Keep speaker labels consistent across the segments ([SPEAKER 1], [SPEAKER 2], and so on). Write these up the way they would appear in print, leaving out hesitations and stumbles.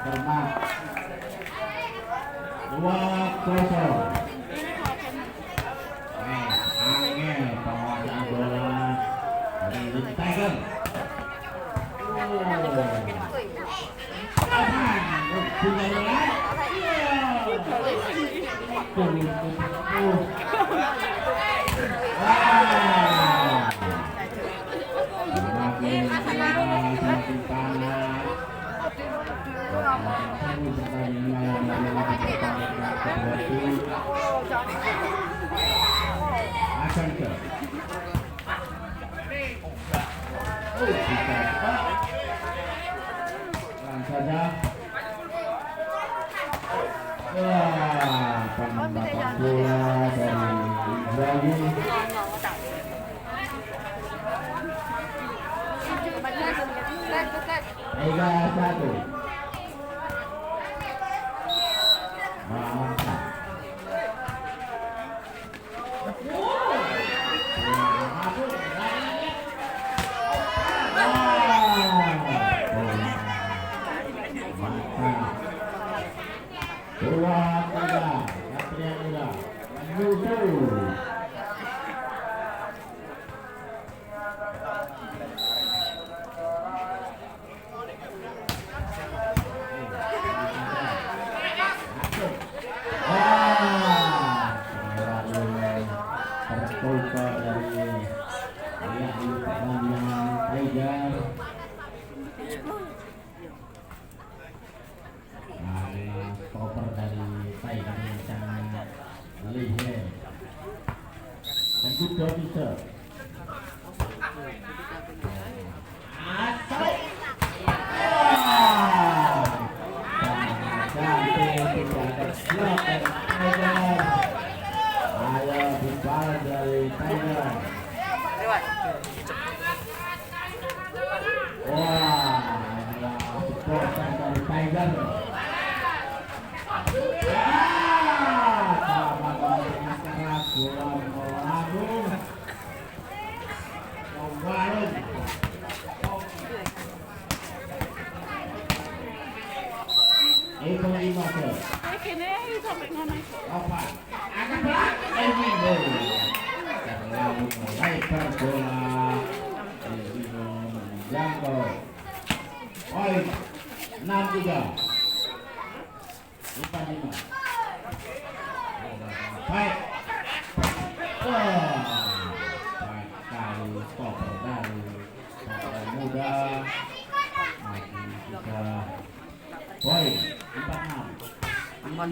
[SPEAKER 1] Bermat 2-0. Angel penguasaan bola dari The Tiger. Pendapat bola dari Ibrahim. 3-1. Stopper dari Tiger yang sangat lihai dan good bisa poin 6-3. Baik. Baik kali stopper dari Satria Muda. Masih bisa poin 4-6.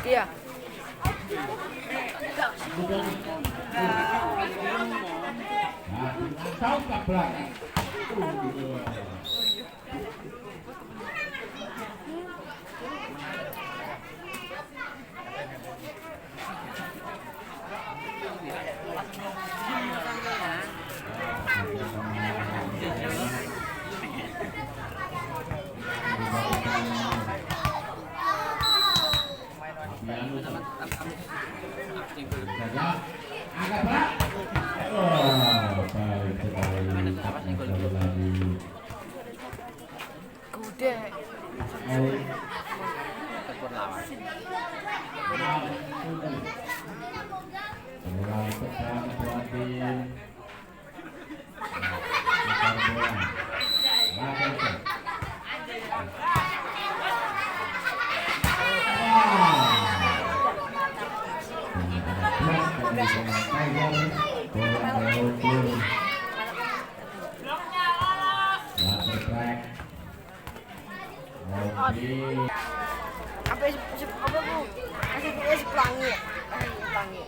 [SPEAKER 2] Iya.
[SPEAKER 1] Tahu ke belakang. Agak berat. Baik sekali.
[SPEAKER 2] Kuda. Apa bu? Masih pelangi ya? Pelangi.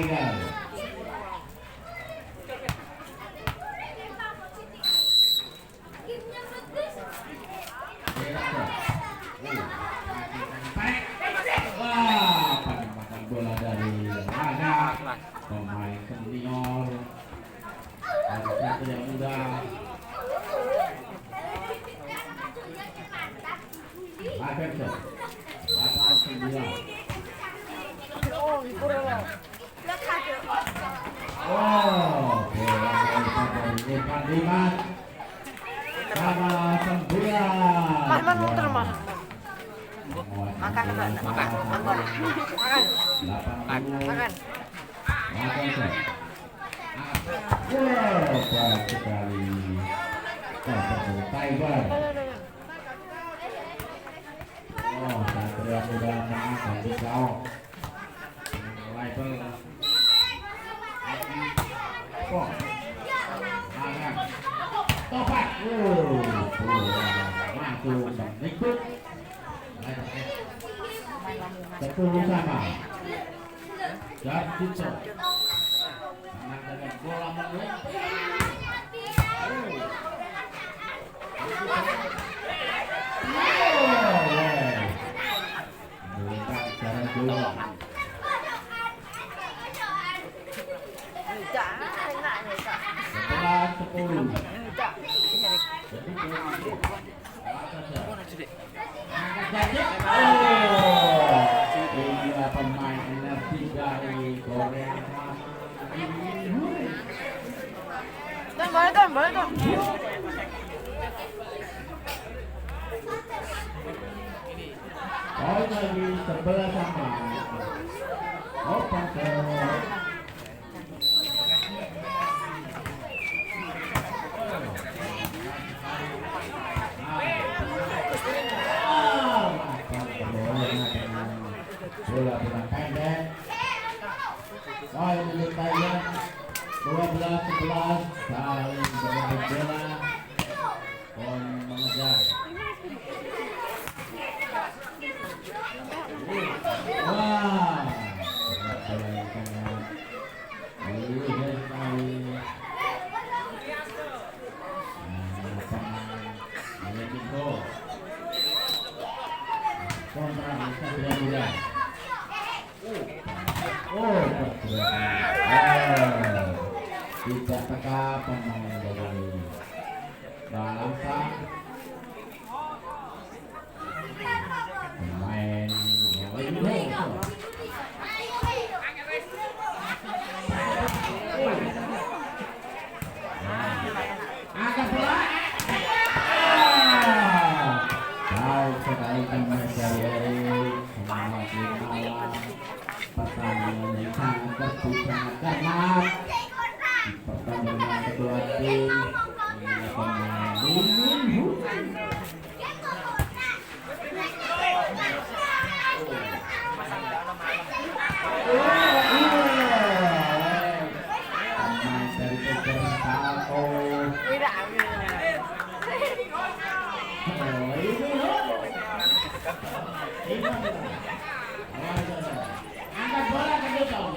[SPEAKER 1] Tiger. Wah, penempatan bola dari Raga, pemain senior dari Satria Muda. Akhirnya, 8-9.
[SPEAKER 2] Oh, kurang.
[SPEAKER 1] Oh, bola dari Irfan Dimas. Sama 9.
[SPEAKER 2] Mas, muter mas. Makan, makan.
[SPEAKER 1] 80. Wow, baik sekali. Tiger. Oh, Satria Muda menang di jauh. Label. Oh, tangan. Topat. Langsung ikut. 10 sama. Jartito. Menang dengan bola menang. Inilah pemain energi dari Korea.
[SPEAKER 2] Balik.
[SPEAKER 1] Poin lagi 11 sama. Open ke bola pendek. Poin untuk Tiger 12-11 saling berebut bola. Poin mengejar. Wah, bola yang sangat indah sekali. Kontra Satria Muda. Tidak teka pemain dari Balangsa. Pemain angkat bola. Baik sekali pemain dari Erik. Semangat malam. Pertandingan yang sangat bersih, sangat cermat. Di pertandingan kedua tim ini pemain pemain dari Pejabat Salto. Angkat bola ke Jepang.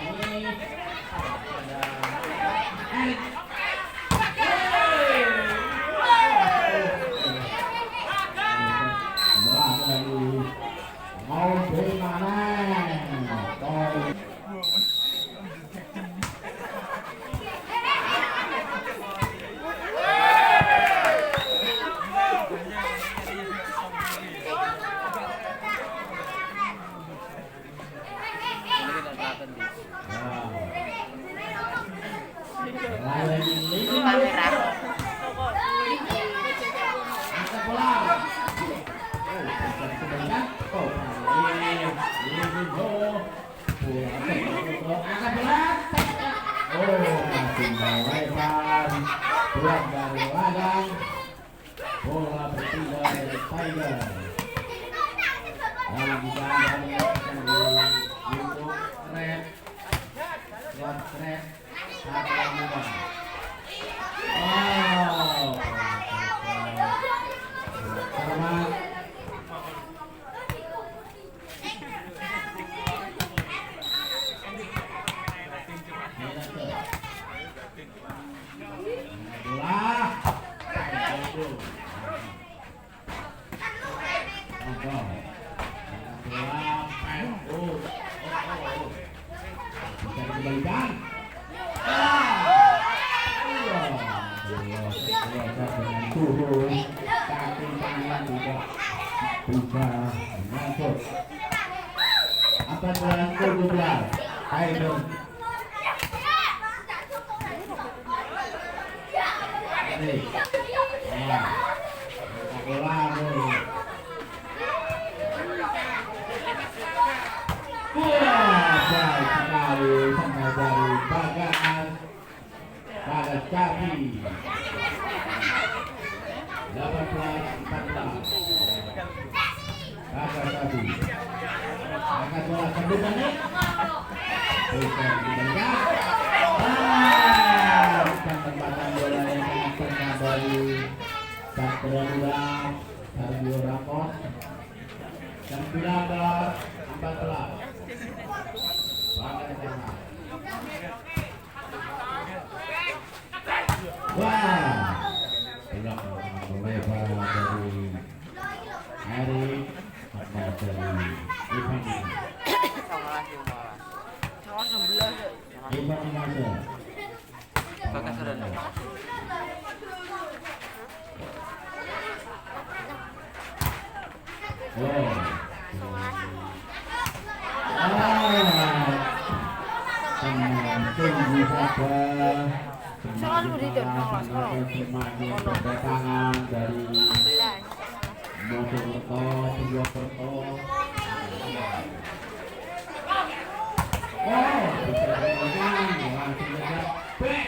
[SPEAKER 1] Mau dari mana? Pulang dari ladang, bola berpindah dari Tiger. Lalu bisa Anda menyaksikan di YouTube Red Satria Muda. Oh, selamat. Biasa dengan turun kaki tangan tidak bisa masuk. 14-17 Kaidon. Ini ya bola nih. Wah, baik sekali sama dari Bagas Capi. 18-14 Bagas Capi. Akan bola sambungan nih. Bukan dibanyak. Bukan tempatan bola yang sangat tengah dari Satria Muda Sergio Ramos. 19-14 Bagas tengah. Wah, pulang melebar dari Erik sama dari Ivan. Ivan Inasa.
[SPEAKER 2] Bagas ada.
[SPEAKER 1] Tunggu saja.
[SPEAKER 3] Selalu di depan
[SPEAKER 1] kedatangan dari Mojokerto, Purwokerto. Oh, bisa dimenang, langsung saja. Back.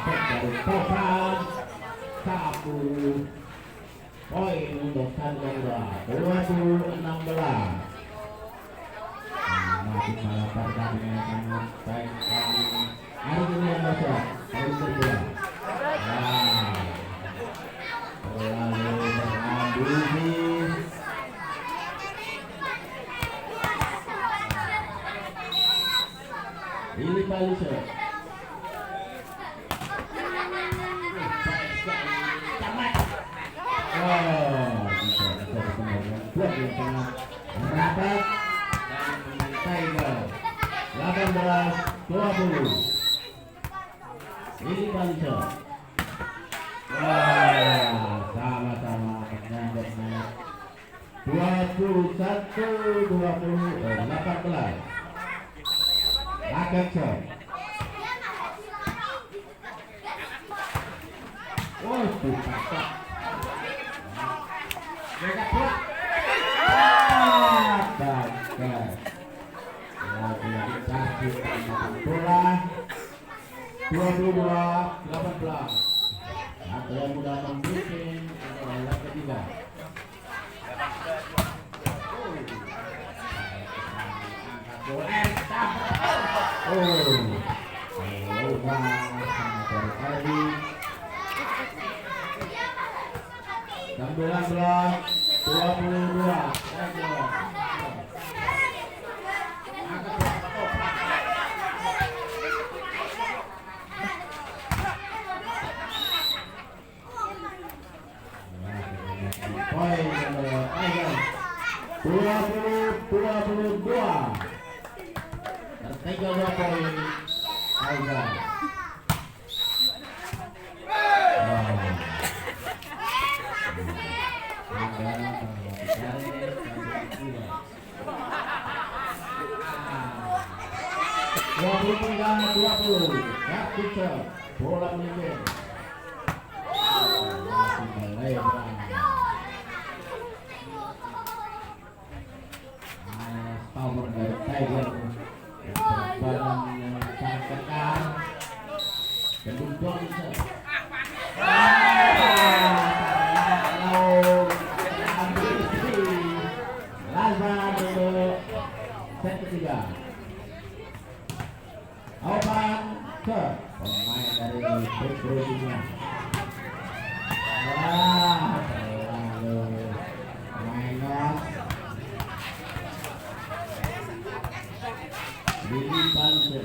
[SPEAKER 1] Back dari Topan. 1 poin untuk Satria 20-16. Masih malah pertandingan sangat baik sekali. Hari ini yang masuk, hari kedua. Terlalu berambisi. Ini Palisa. Bisa dikembalikan buat yang tengah rapat. Tiger 18-20 ini Palisa. Sama-sama menyambut 21-18 Lagatson. Dipatok. Bagas. Dikasih bola 22-18. Satria Muda memimpin leg ketiga. Poin Tiger 20-22. Tertinggal 2 poin Tiger. Bola melimping. Power dari Tiger badan yang sangat kekar. Kedua Johnson. Lazar untuk set ketiga. Opan ke pemain dari Petrosia. Lalu Mainos Billy Palisa.